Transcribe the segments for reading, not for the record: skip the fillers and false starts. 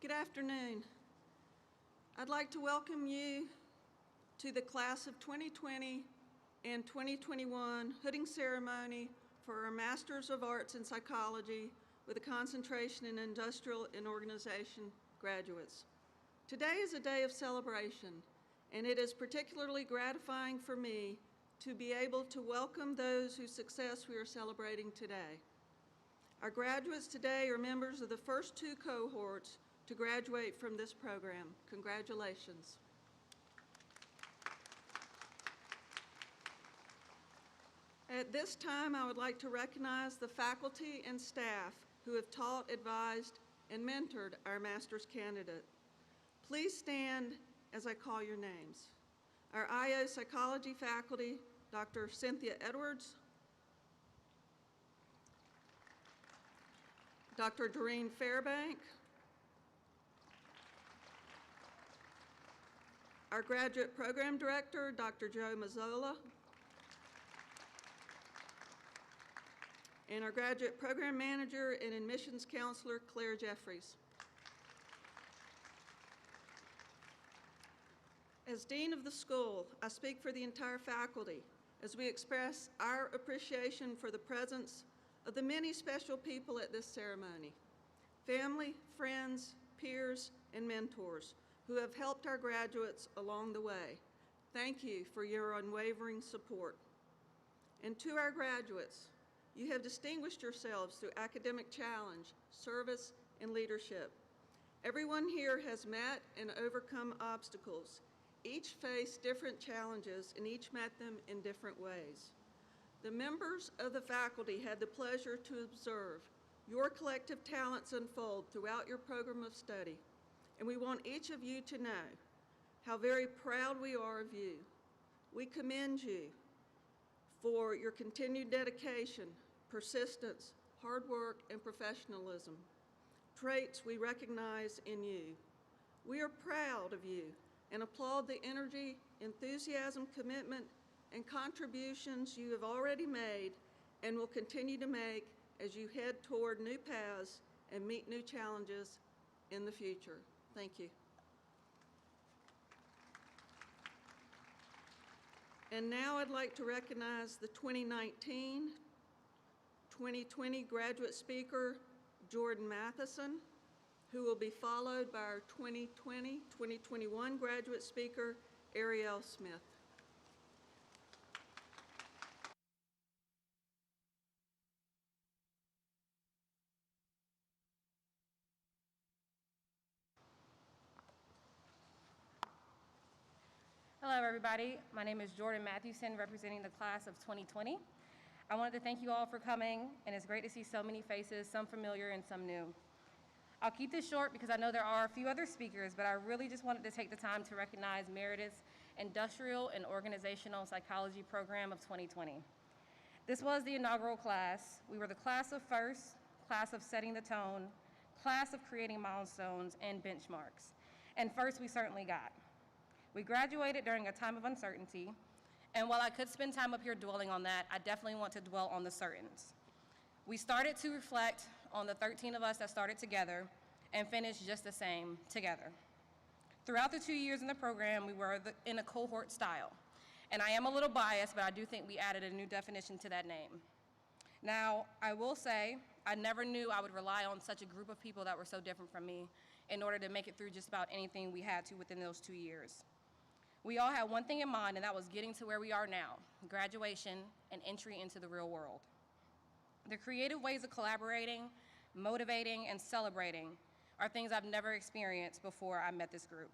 Good afternoon. I'd like to welcome you to the class of 2020 and 2021 Hooding Ceremony for our Masters of Arts in Psychology with a concentration in Industrial and Organization graduates. Today is a day of celebration, and it is particularly gratifying for me to be able to welcome those whose success we are celebrating today. Our graduates today are members of the first two cohorts to graduate from this program. Congratulations. At this time, I would like to recognize the faculty and staff who have taught, advised, and mentored our master's candidate. Please stand as I call your names. Our IO Psychology faculty, Dr. Cynthia Edwards, Dr. Doreen Fairbank, our Graduate Program Director, Dr. Joe Mazzola, and our Graduate Program Manager and Admissions Counselor, Claire Jeffries. As Dean of the school, I speak for the entire faculty as we express our appreciation for the presence of the many special people at this ceremony: family, friends, peers, and mentors who have helped our graduates along the way. Thank you for your unwavering support. And to our graduates, you have distinguished yourselves through academic challenge, service, and leadership. Everyone here has met and overcome obstacles. Each faced different challenges, and each met them in different ways. The members of the faculty had the pleasure to observe your collective talents unfold throughout your program of study, and we want each of you to know how very proud we are of you. We commend you for your continued dedication, persistence, hard work, and professionalism, traits we recognize in you. We are proud of you and applaud the energy, enthusiasm, commitment, and contributions you have already made and will continue to make as you head toward new paths and meet new challenges in the future. Thank you. And now I'd like to recognize the 2019-2020 graduate speaker, Jordan Matheson, who will be followed by our 2020-2021 graduate speaker, Ariel Smith. Hello, everybody. My name is Jordan Matheson, representing the class of 2020. I wanted to thank you all for coming, and it's great to see so many faces, some familiar and some new. I'll keep this short because I know there are a few other speakers, but I really just wanted to take the time to recognize Meredith's Industrial and Organizational Psychology program of 2020. This was the inaugural class. We were the class of first, class of setting the tone, class of creating milestones and benchmarks. And first we certainly got. We graduated during a time of uncertainty, and while I could spend time up here dwelling on that, I definitely want to dwell on the certains. We started to reflect on the 13 of us that started together and finished just the same together. Throughout the 2 years in the program, we were in a cohort style, and I am a little biased, but I do think we added a new definition to that name. Now, I will say, I never knew I would rely on such a group of people that were so different from me in order to make it through just about anything we had to within those 2 years. We all had one thing in mind, and that was getting to where we are now, graduation and entry into the real world. The creative ways of collaborating, motivating, and celebrating are things I've never experienced before I met this group.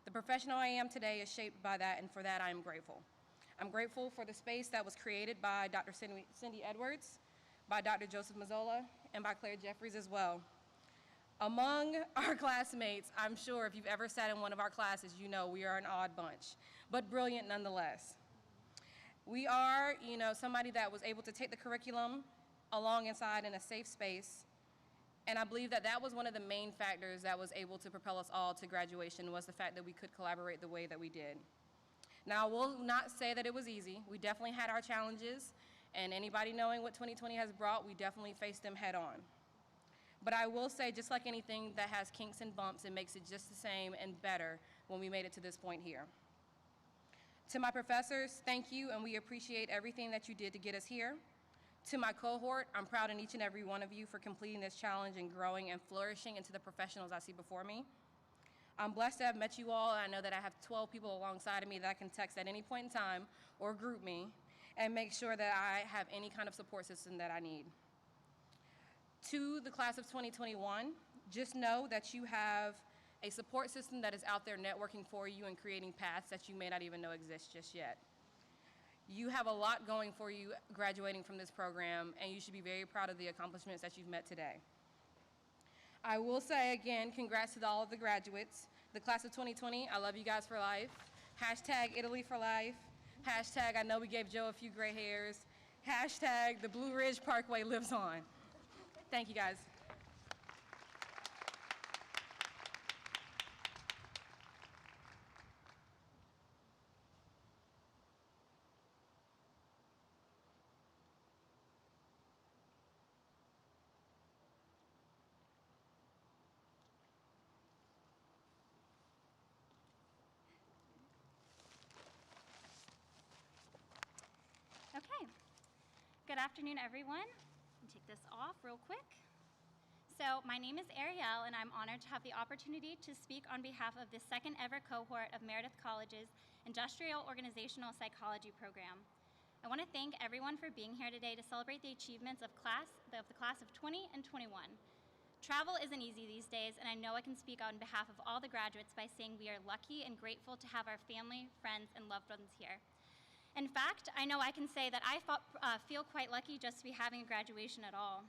The professional I am today is shaped by that, and for that I am grateful. I'm grateful for the space that was created by Dr. Cindy Edwards, by Dr. Joseph Mazzola, and by Claire Jeffries as well. Among our classmates, I'm sure if you've ever sat in one of our classes, you know we are an odd bunch, but brilliant nonetheless. We are, somebody that was able to take the curriculum along inside in a safe space, and I believe that that was one of the main factors that was able to propel us all to graduation, was the fact that we could collaborate the way that we did. Now, I will not say that it was easy. We definitely had our challenges, and anybody knowing what 2020 has brought, we definitely faced them head on. But I will say, just like anything that has kinks and bumps, it makes it just the same and better when we made it to this point here. To my professors, thank you, and we appreciate everything that you did to get us here. To my cohort, I'm proud in each and every one of you for completing this challenge and growing and flourishing into the professionals I see before me. I'm blessed to have met you all, and I know that I have 12 people alongside of me that I can text at any point in time or group me and make sure that I have any kind of support system that I need. To the class of 2021, just know that you have a support system that is out there networking for you and creating paths that you may not even know exist just yet. You have a lot going for you graduating from this program, and you should be very proud of the accomplishments that you've met today. I will say again, congrats to all of the graduates. The class of 2020, I love you guys for life. Hashtag Italy for life. Hashtag I know we gave Joe a few gray hairs. Hashtag the Blue Ridge Parkway lives on. Thank you guys. Okay. Good afternoon, everyone. I'll take this off real quick. So my name is Ariel, and I'm honored to have the opportunity to speak on behalf of the second ever cohort of Meredith College's Industrial Organizational Psychology program. I want to thank everyone for being here today to celebrate the achievements of the class of 20 and 21. Travel isn't easy these days, and I know I can speak on behalf of all the graduates by saying we are lucky and grateful to have our family, friends, and loved ones here. In fact, I know I can say that I feel quite lucky just to be having a graduation at all.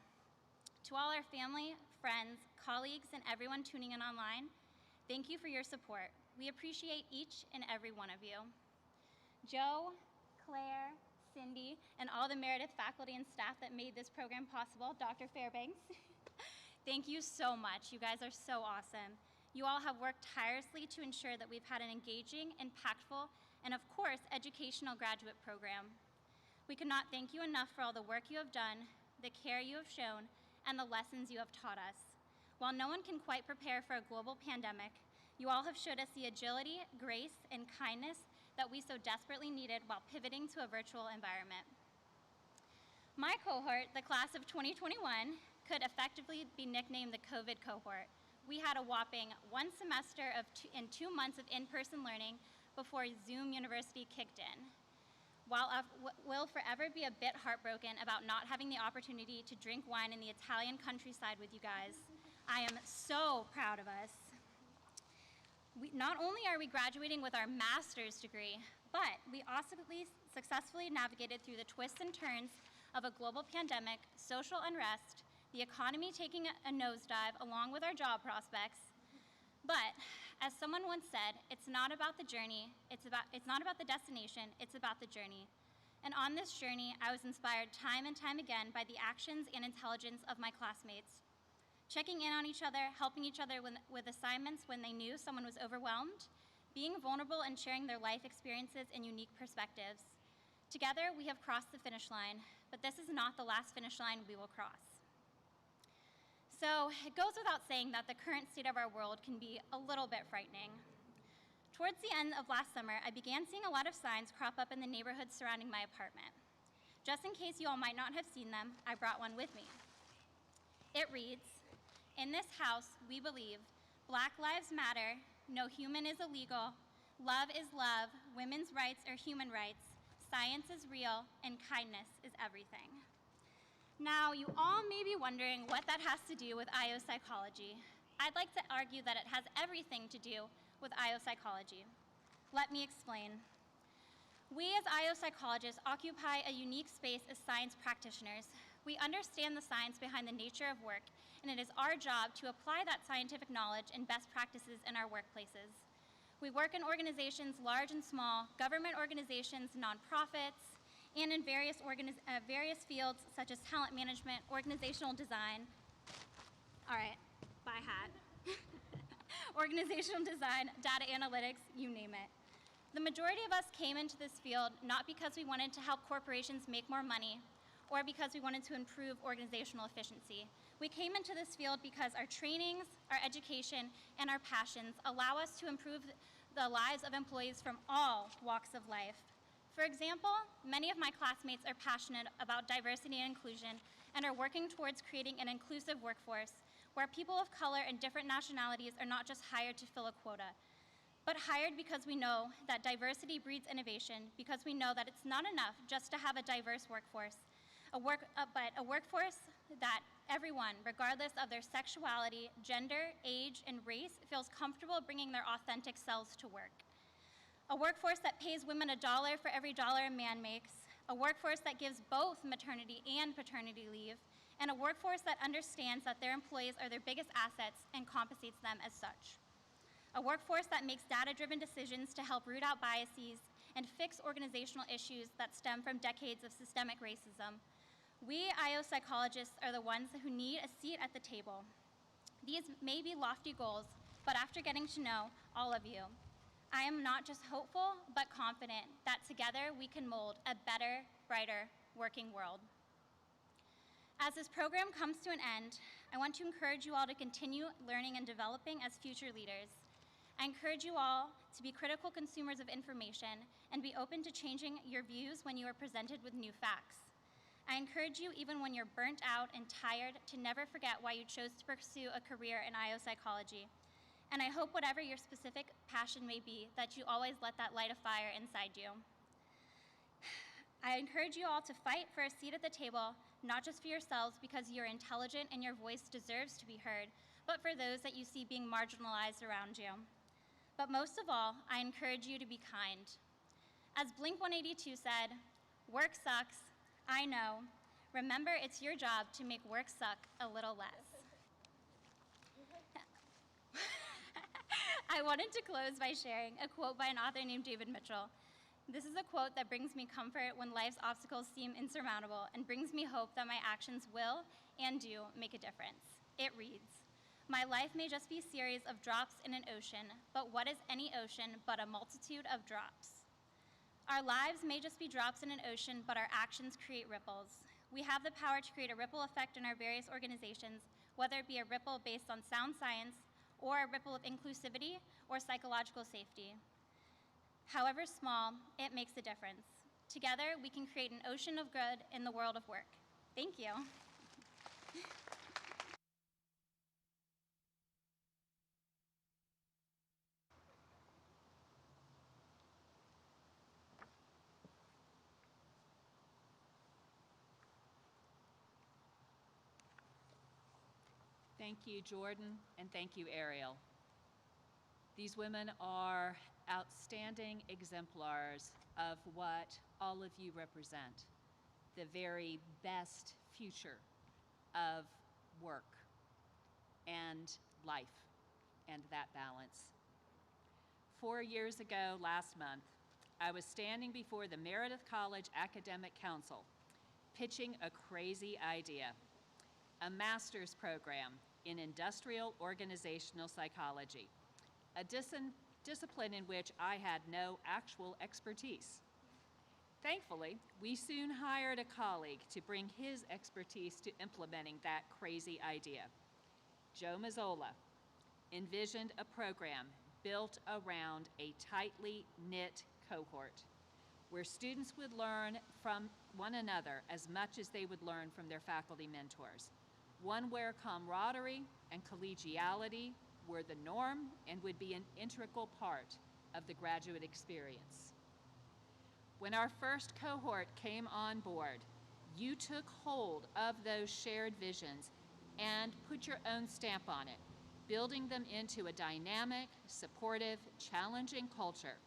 To all our family, friends, colleagues, and everyone tuning in online, thank you for your support. We appreciate each and every one of you. Joe, Claire, Cindy, and all the Meredith faculty and staff that made this program possible, Dr. Fairbanks, thank you so much. You guys are so awesome. You all have worked tirelessly to ensure that we've had an engaging, impactful, and of course, educational graduate program. We could not thank you enough for all the work you have done, the care you have shown, and the lessons you have taught us. While no one can quite prepare for a global pandemic, you all have showed us the agility, grace, and kindness that we so desperately needed while pivoting to a virtual environment. My cohort, the class of 2021, could effectively be nicknamed the COVID cohort. We had a whopping one semester and 2 months of in-person learning before Zoom University kicked in. While I will forever be a bit heartbroken about not having the opportunity to drink wine in the Italian countryside with you guys, I am so proud of us. Not only are we graduating with our master's degree, but we also successfully navigated through the twists and turns of a global pandemic, social unrest, the economy taking a nosedive along with our job prospects. But as someone once said, it's not about the journey, it's not about the destination, it's about the journey. And on this journey, I was inspired time and time again by the actions and intelligence of my classmates. Checking in on each other, helping each other with assignments when they knew someone was overwhelmed, being vulnerable and sharing their life experiences and unique perspectives. Together, we have crossed the finish line, but this is not the last finish line we will cross. So it goes without saying that the current state of our world can be a little bit frightening. Towards the end of last summer, I began seeing a lot of signs crop up in the neighborhoods surrounding my apartment. Just in case you all might not have seen them, I brought one with me. It reads, "In this house, we believe Black lives matter, no human is illegal, love is love, women's rights are human rights, science is real, and kindness is everything." Now, you all may be wondering what that has to do with IO psychology. I'd like to argue that it has everything to do with IO psychology. Let me explain. We as IO psychologists occupy a unique space as science practitioners. We understand the science behind the nature of work, and it is our job to apply that scientific knowledge and best practices in our workplaces. We work in organizations large and small, government organizations, nonprofits, and in various fields such as talent management, organizational design, all right, bye hat, organizational design, data analytics, you name it. The majority of us came into this field not because we wanted to help corporations make more money or because we wanted to improve organizational efficiency. We came into this field because our trainings, our education, and our passions allow us to improve the lives of employees from all walks of life. For example, many of my classmates are passionate about diversity and inclusion and are working towards creating an inclusive workforce where people of color and different nationalities are not just hired to fill a quota, but hired because we know that diversity breeds innovation, because we know that it's not enough just to have a diverse workforce, but a workforce that everyone, regardless of their sexuality, gender, age, and race, feels comfortable bringing their authentic selves to work. A workforce that pays women $1 for every dollar a man makes, a workforce that gives both maternity and paternity leave, and a workforce that understands that their employees are their biggest assets and compensates them as such. A workforce that makes data-driven decisions to help root out biases and fix organizational issues that stem from decades of systemic racism. We IO psychologists are the ones who need a seat at the table. These may be lofty goals, but after getting to know all of you, I am not just hopeful, but confident that together we can mold a better, brighter working world. As this program comes to an end, I want to encourage you all to continue learning and developing as future leaders. I encourage you all to be critical consumers of information and be open to changing your views when you are presented with new facts. I encourage you, even when you're burnt out and tired, to never forget why you chose to pursue a career in IO psychology. And I hope whatever your specific passion may be, that you always let that light a fire inside you. I encourage you all to fight for a seat at the table, not just for yourselves because you're intelligent and your voice deserves to be heard, but for those that you see being marginalized around you. But most of all, I encourage you to be kind. As Blink-182 said, "Work sucks, I know. Remember, it's your job to make work suck a little less." I wanted to close by sharing a quote by an author named David Mitchell. This is a quote that brings me comfort when life's obstacles seem insurmountable and brings me hope that my actions will and do make a difference. It reads, "My life may just be a series of drops in an ocean, but what is any ocean but a multitude of drops? Our lives may just be drops in an ocean, but our actions create ripples. We have the power to create a ripple effect in our various organizations, whether it be a ripple based on sound science or a ripple of inclusivity or psychological safety. However small, it makes a difference. Together, we can create an ocean of good in the world of work." Thank you. Thank you, Jordan, and thank you, Ariel. These women are outstanding exemplars of what all of you represent, the very best future of work and life and that balance. 4 years ago, last month, I was standing before the Meredith College Academic Council, pitching a crazy idea, a master's program in industrial organizational psychology, a discipline in which I had no actual expertise. Thankfully, we soon hired a colleague to bring his expertise to implementing that crazy idea. Joe Mazzola envisioned a program built around a tightly knit cohort where students would learn from one another as much as they would learn from their faculty mentors. One where camaraderie and collegiality were the norm and would be an integral part of the graduate experience. When our first cohort came on board, you took hold of those shared visions and put your own stamp on it, building them into a dynamic, supportive, challenging culture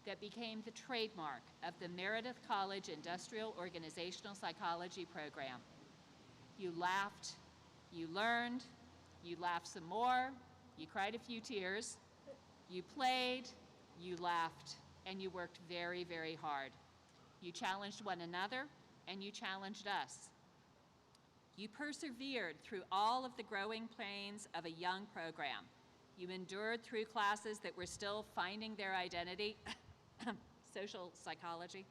that became the trademark of the Meredith College Industrial Organizational Psychology program. You laughed, you learned, you laughed some more, you cried a few tears, you played, you laughed, and you worked very, very hard. You challenged one another, and you challenged us. You persevered through all of the growing pains of a young program. You endured through classes that were still finding their identity, social psychology.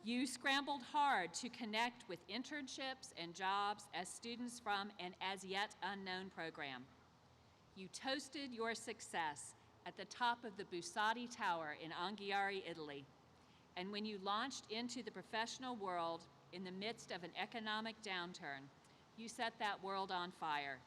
You scrambled hard to connect with internships and jobs as students from an as yet unknown program. You toasted your success at the top of the Bussati Tower in Anghiari, Italy. And when you launched into the professional world in the midst of an economic downturn, you set that world on fire,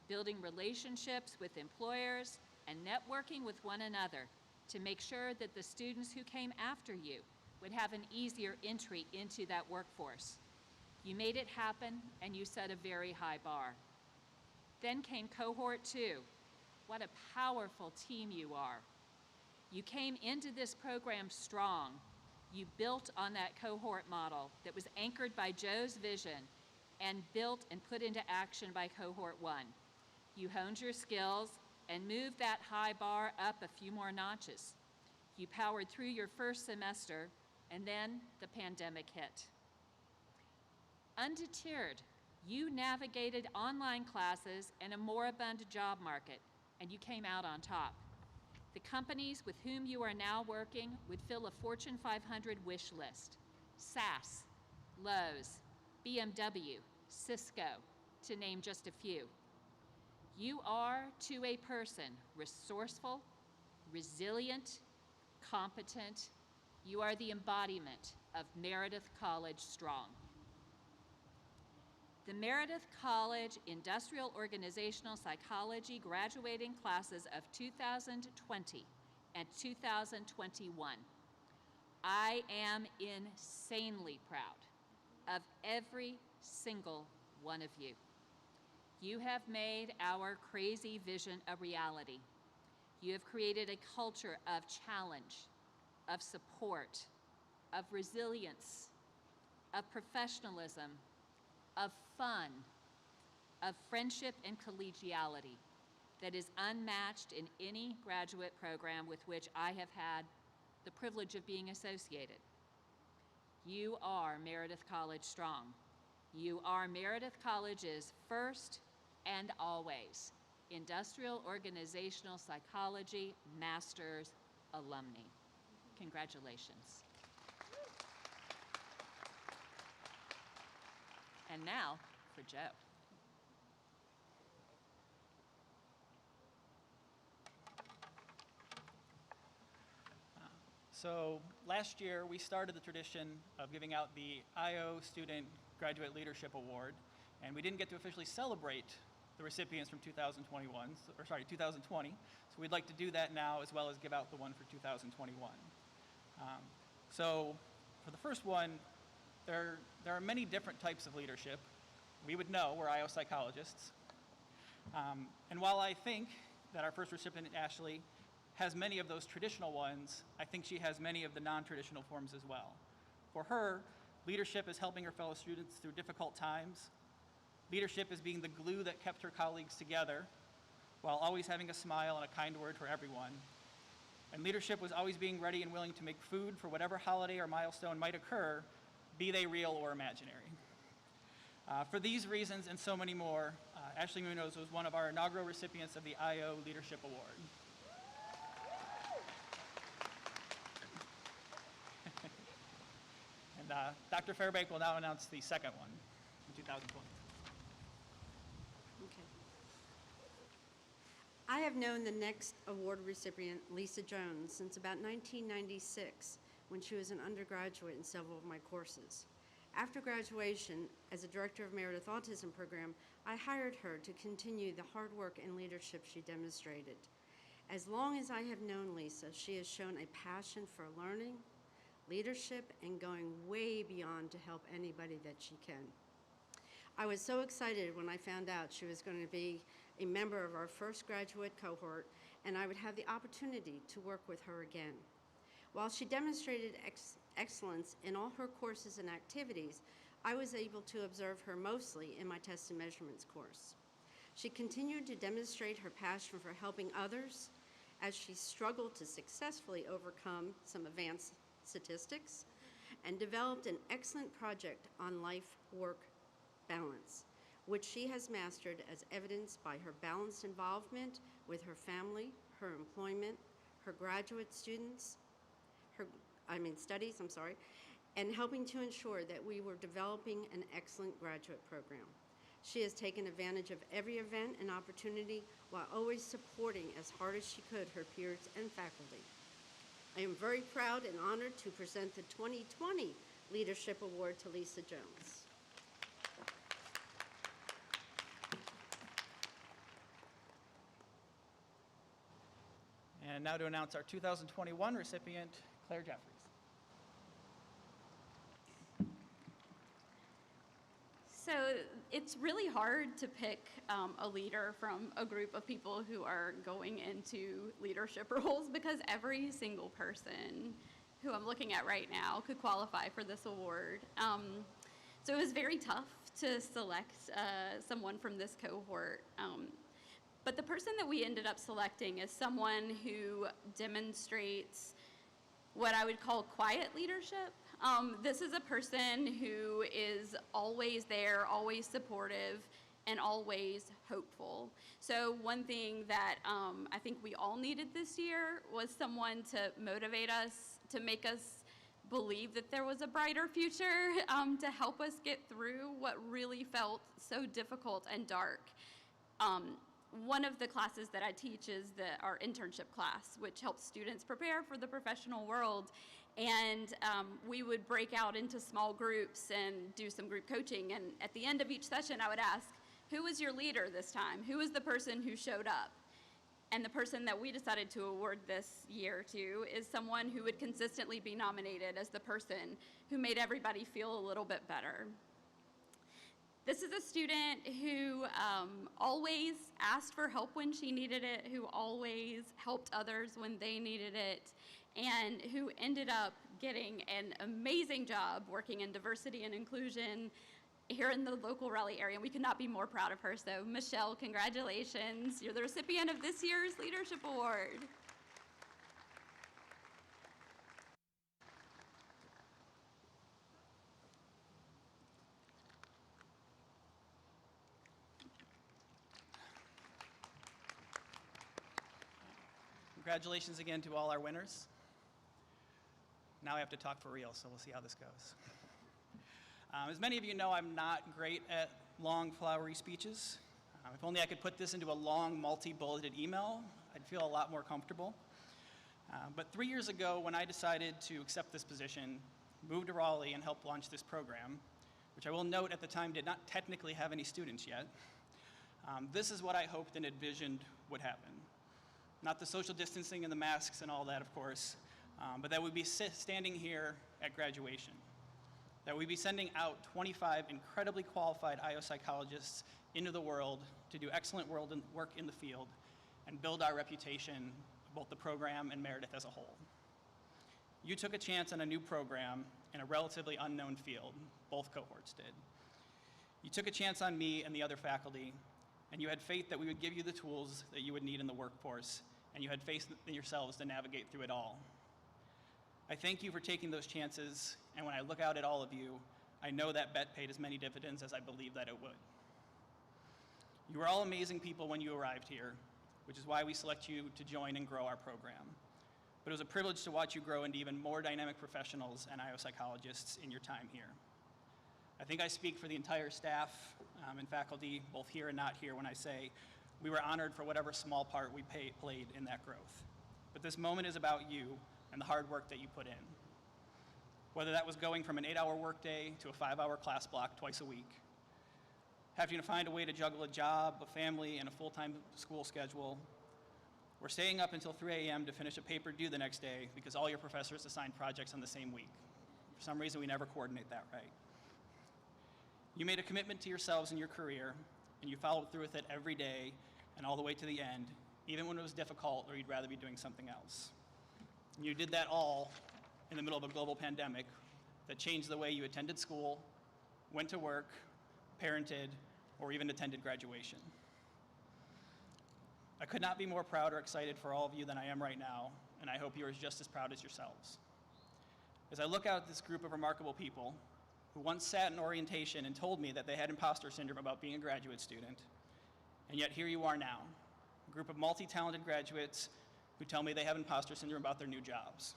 building relationships with employers and networking with one another to make sure that the students who came after you would have an easier entry into that workforce. You made it happen, and you set a very high bar. Then came Cohort 2. What a powerful team you are. You came into this program strong. You built on that cohort model that was anchored by Joe's vision and built and put into action by Cohort 1. You honed your skills and moved that high bar up a few more notches. You powered through your first semester, and then the pandemic hit. Undeterred, you navigated online classes and a moribund job market, and you came out on top. The companies with whom you are now working would fill a Fortune 500 wish list: SAS, Lowe's, BMW, Cisco, to name just a few. You are, to a person, resourceful, resilient, competent. You are the embodiment of Meredith College strong. The Meredith College Industrial Organizational Psychology graduating classes of 2020 and 2021. I am insanely proud of every single one of you. You have made our crazy vision a reality. You have created a culture of challenge, of support, of resilience, of professionalism, of fun, of friendship and collegiality that is unmatched in any graduate program with which I have had the privilege of being associated. You are Meredith College strong. You are Meredith College's first and always Industrial Organizational Psychology Master's alumni. Congratulations. And now for Joe. So last year, we started the tradition of giving out the IO Student Graduate Leadership Award, and we didn't get to officially celebrate the recipients from 2020. So we'd like to do that now, as well as give out the one for 2021. So for the first one, there are many different types of leadership. We would know, we're IO psychologists. And while I think that our first recipient, Ashley, has many of those traditional ones, I think she has many of the non-traditional forms as well. For her, leadership is helping her fellow students through difficult times. Leadership is being the glue that kept her colleagues together, while always having a smile and a kind word for everyone. And leadership was always being ready and willing to make food for whatever holiday or milestone might occur, be they real or imaginary. For these reasons and so many more, Ashley Munoz was one of our inaugural recipients of the IO Leadership Award. And Dr. Fairbank will now announce the second one in 2020. Okay. I have known the next award recipient, Lisa Jones, since about 1996, when she was an undergraduate in several of my courses. After graduation, as a director of Meredith Autism Program, I hired her to continue the hard work and leadership she demonstrated. As long as I have known Lisa, she has shown a passion for learning, leadership, and going way beyond to help anybody that she can. I was so excited when I found out she was going to be a member of our first graduate cohort, and I would have the opportunity to work with her again. While she demonstrated excellence in all her courses and activities, I was able to observe her mostly in my test and measurements course. She continued to demonstrate her passion for helping others as she struggled to successfully overcome some advanced statistics and developed an excellent project on life-work balance, which she has mastered as evidenced by her balanced involvement with her family, her employment, her graduate studies, and helping to ensure that we were developing an excellent graduate program. She has taken advantage of every event and opportunity while always supporting as hard as she could her peers and faculty. I am very proud and honored to present the 2020 Leadership Award to Lisa Jones. And now to announce our 2021 recipient, Claire Jeffries. So it's really hard to pick a leader from a group of people who are going into leadership roles because every single person who I'm looking at right now could qualify for this award. So it was very tough to select someone from this cohort. But the person that we ended up selecting is someone who demonstrates what I would call quiet leadership. This is a person who is always there, always supportive, and always hopeful. So one thing that I think we all needed this year was someone to motivate us, to make us believe that there was a brighter future, to help us get through what really felt so difficult and dark. One of the classes that I teach is our internship class, which helps students prepare for the professional world. And we would break out into small groups and do some group coaching. And at the end of each session, I would ask, who was your leader this time? Who was the person who showed up? And the person that we decided to award this year to is someone who would consistently be nominated as the person who made everybody feel a little bit better. This is a student who always asked for help when she needed it, who always helped others when they needed it, and who ended up getting an amazing job working in diversity and inclusion here in the local Raleigh area. We could not be more proud of her. So Michelle, congratulations. You're the recipient of this year's Leadership Award. Congratulations again to all our winners. Now I have to talk for real, so we'll see how this goes. As many of you know, I'm not great at long, flowery speeches. If only I could put this into a long, multi-bulleted email, I'd feel a lot more comfortable. But 3 years ago, when I decided to accept this position, moved to Raleigh and helped launch this program, which I will note at the time did not technically have any students yet, this is what I hoped and envisioned would happen. Not the social distancing and the masks and all that, of course, but that we'd be standing here at graduation. That we'd be sending out 25 incredibly qualified IO psychologists into the world to do excellent work in the field and build our reputation, both the program and Meredith as a whole. You took a chance on a new program in a relatively unknown field, both cohorts did. You took a chance on me and the other faculty, and you had faith that we would give you the tools that you would need in the workforce, and you had faith in yourselves to navigate through it all. I thank you for taking those chances, and when I look out at all of you, I know that bet paid as many dividends as I believed that it would. You were all amazing people when you arrived here, which is why we select you to join and grow our program. But it was a privilege to watch you grow into even more dynamic professionals and IO psychologists in your time here. I think I speak for the entire staff and faculty, both here and not here, when I say we were honored for whatever small part we played in that growth. But this moment is about you and the hard work that you put in. Whether that was going from an 8-hour workday to a 5-hour class block twice a week, having to find a way to juggle a job, a family, and a full-time school schedule, or staying up until 3 a.m. to finish a paper due the next day because all your professors assigned projects on the same week. For some reason, we never coordinate that right. You made a commitment to yourselves and your career, and you followed through with it every day and all the way to the end, even when it was difficult or you'd rather be doing something else. And you did that all in the middle of a global pandemic that changed the way you attended school, went to work, parented, or even attended graduation. I could not be more proud or excited for all of you than I am right now, and I hope you are just as proud as yourselves. As I look out at this group of remarkable people who once sat in orientation and told me that they had imposter syndrome about being a graduate student, and yet here you are now, a group of multi-talented graduates who tell me they have imposter syndrome about their new jobs.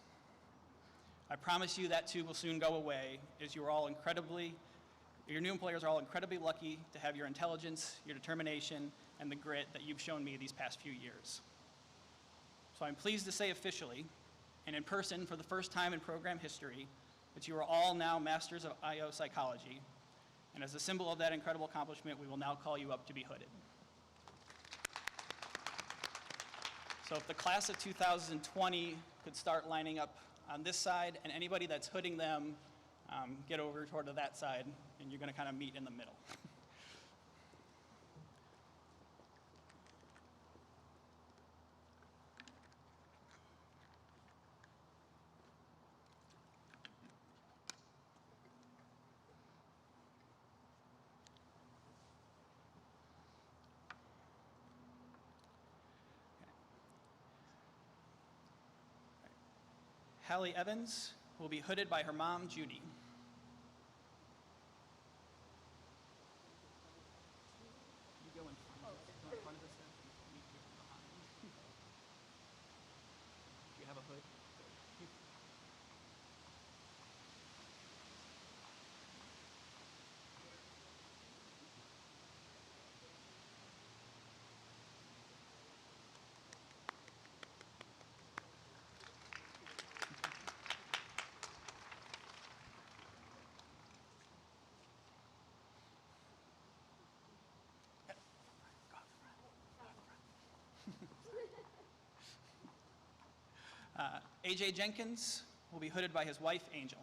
I promise you that too will soon go away, as your new employers are all incredibly lucky to have your intelligence, your determination, and the grit that you've shown me these past few years. So I'm pleased to say officially, and in person for the first time in program history, that you are all now Masters of IO Psychology. And as a symbol of that incredible accomplishment, we will now call you up to be hooded. So if the class of 2020 could start lining up on this side, and anybody that's hooding them, get over toward that side, and you're going to kind of meet in the middle. Hallie Evans will be hooded by her mom, Judy. You go in front of this then? You from behind. Do you have a hood? AJ Jenkins will be hooded by his wife, Angel.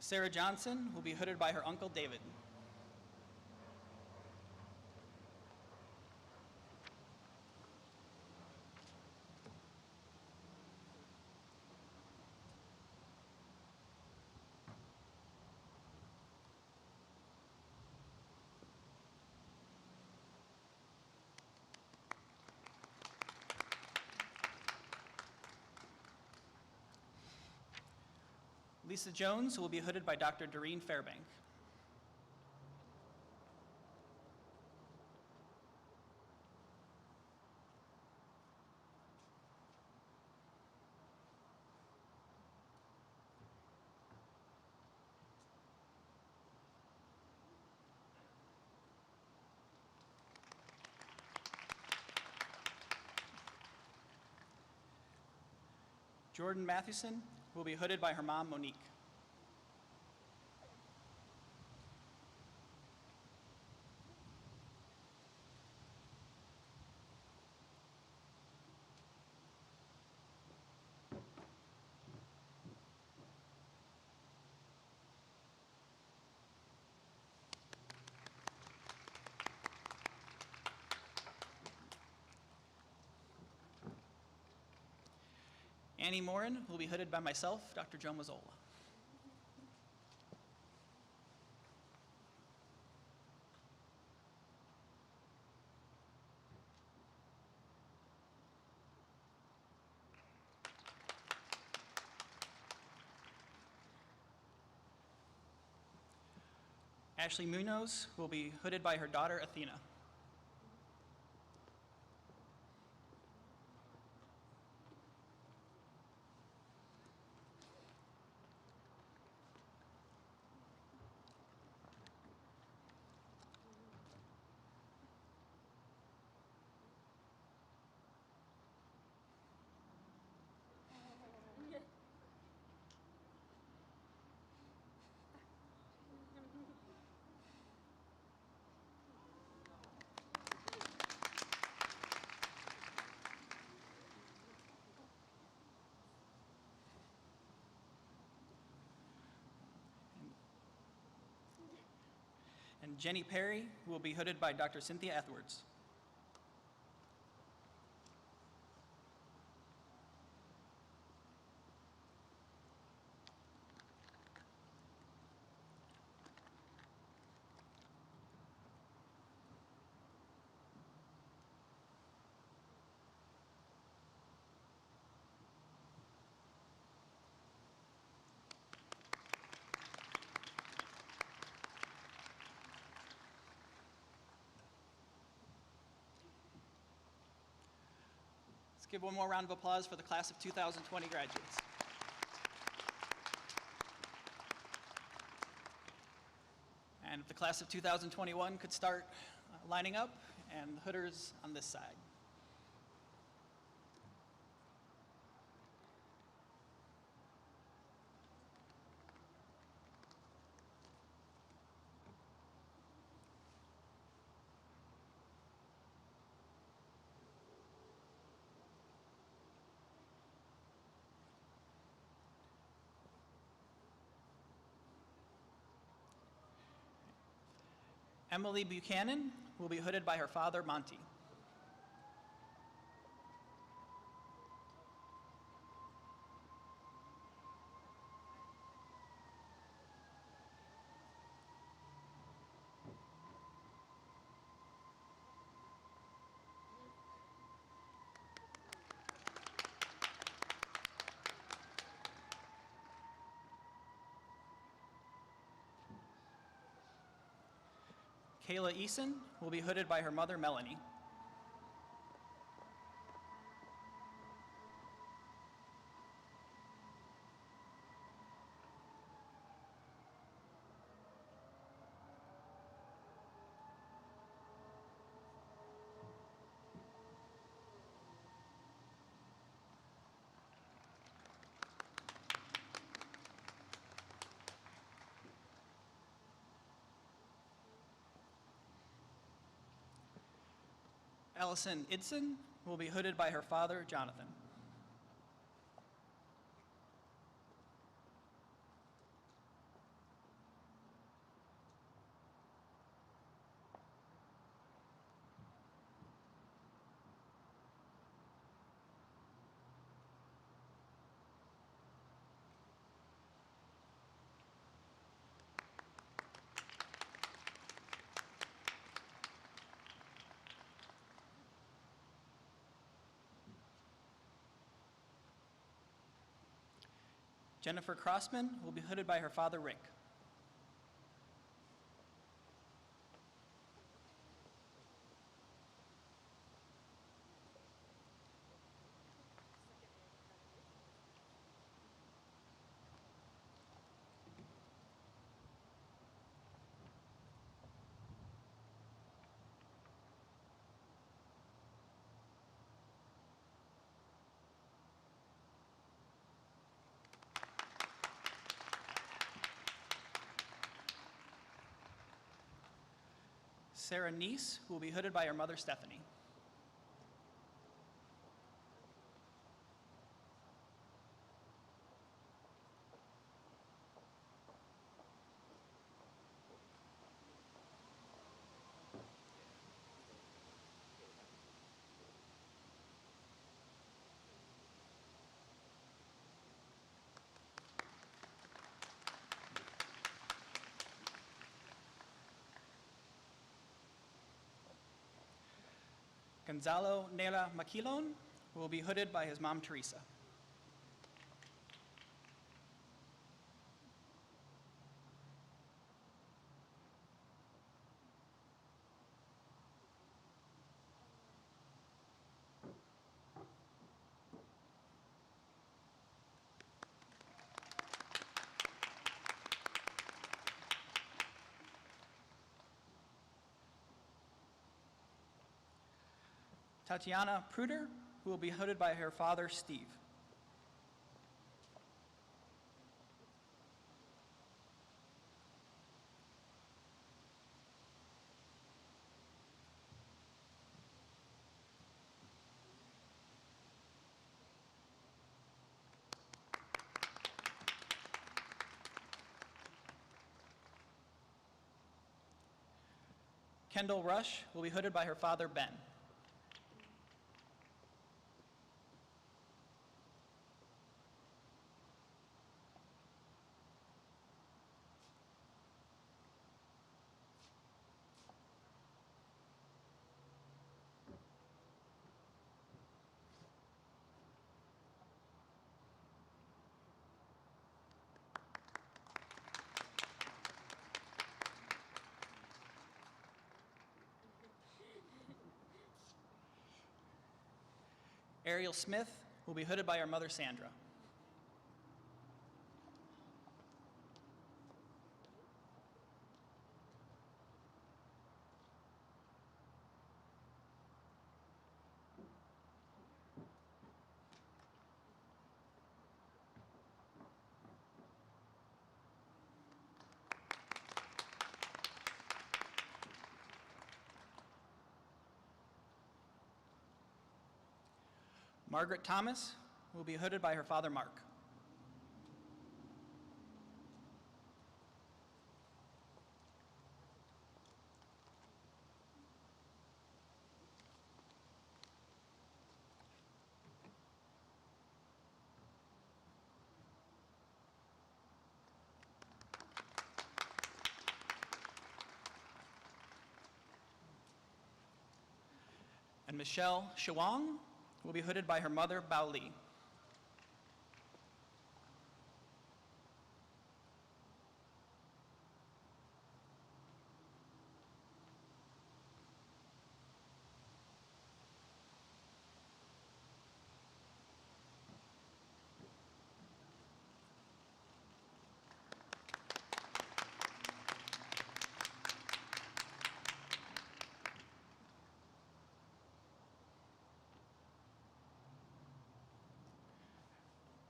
Sarah Johnson will be hooded by her uncle, David. Lisa Jones will be hooded by Dr. Doreen Fairbank. Jordan Mathewson will be hooded by her mom, Monique. Annie Morin will be hooded by myself, Dr. Joe Mazzola. Ashley Munoz will be hooded by her daughter, Athena. And Jenny Perry will be hooded by Dr. Cynthia Edwards. give one more round of applause for the class of 2020 graduates. And if the class of 2021 could start lining up, and the hooders on this side. Emily Buchanan will be hooded by her father, Monty. Kayla Eason will be hooded by her mother, Melanie. Allison Idson will be hooded by her father, Jonathan. Jennifer Crossman will be hooded by her father, Rick. Sarah Neese, who will be hooded by her mother, Stephanie. Gonzalo Nela Maquilon, who will be hooded by his mom, Teresa. Tatiana Pruder, who will be hooded by her father, Steve. Kendall Rush will be hooded by her father, Ben. Ariel Smith will be hooded by her mother, Sandra. Margaret Thomas will be hooded by her father, Mark. And Michelle Shawang will be hooded by her mother, Bao Li.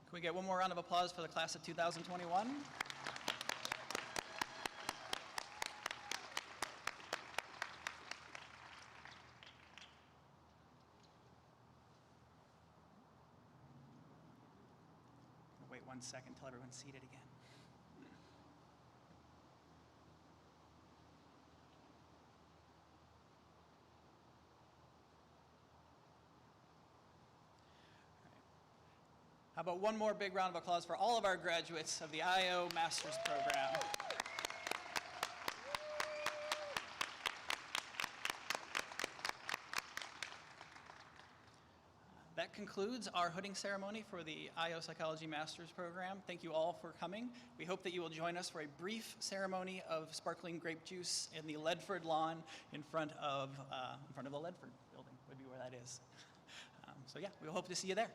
Can we get one more round of applause for the class of 2021? Wait 1 second until everyone's seated again. How about one more big round of applause for all of our graduates of the IO Master's Program. That concludes our hooding ceremony for the IO Psychology Master's Program. Thank you all for coming. We hope that you will join us for a brief ceremony of sparkling grape juice in the Ledford lawn in front of the Ledford building, would be where that is. So yeah, we hope to see you there.